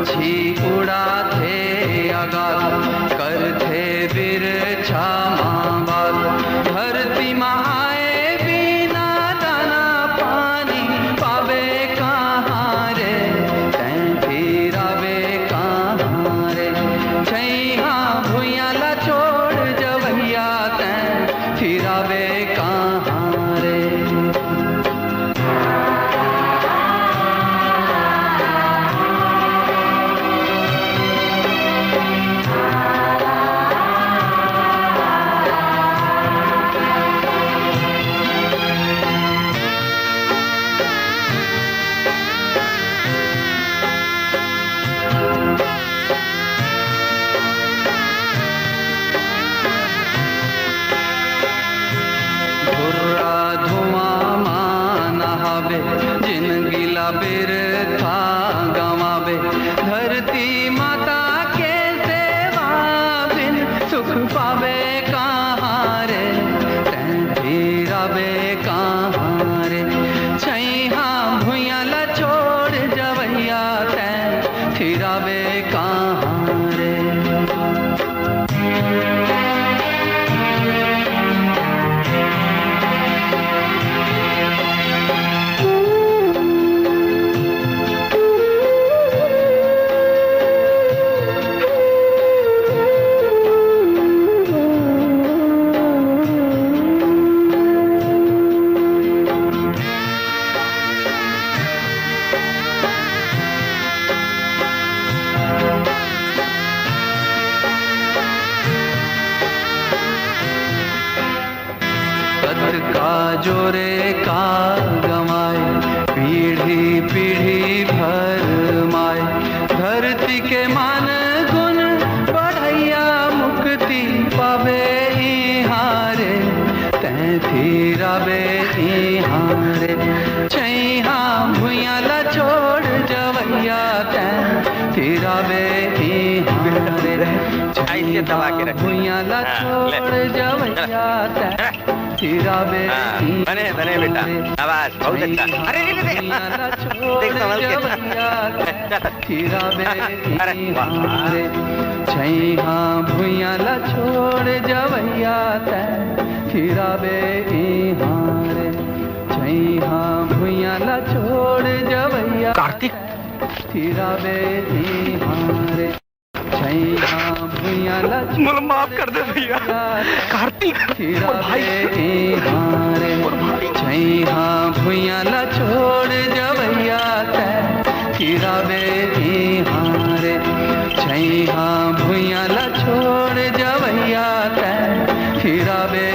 पंछी उड़ाते आगाज करते बिरछा माँ बाप धरती माँ आए बिना दाना पानी पावे कहाँ रे तैं फिरावे कहाँ रे छैया भुइया ला छोड़ जवैया तैं फिरावे कहाँ रे। जिन गिला बिरथा गवावे धरती माता के सेवा बिन सुख पावे कहाँ रे तैं फिरावे कहाँ रे छैया भुइया ला छोड़ जवैया तैं फिरावे कहाँ रे। का जोरे का गमाए पीढ़ी पीढ़ी भर माए धरती के मान गुण बढ़ैया मुक्ति पावे हारे तैं फिरावे हारे छैया भुइया ला छोड़ जवैया तैं फिरावे हारे छैया भुइया ला छोड़ जवैया तैं फिरावे बने बने बेटा आवाज बहुत अच्छा। अरे देख संभल के फिरावे हारे छैया भुइया ला छोड़ जवैया तैं फिरावे हारे छैया भुइया ला छोड़ जवैया कार्तिक फिरावे हारे छैया भुइया ला मुझे माफ कर दे भैया कार्तिक फिरावे हारे छैया भुइया ला छोड़ जवैया तैं फिरावे हारे छैया भुइया ला छोड़ जवैया तैं फिरावे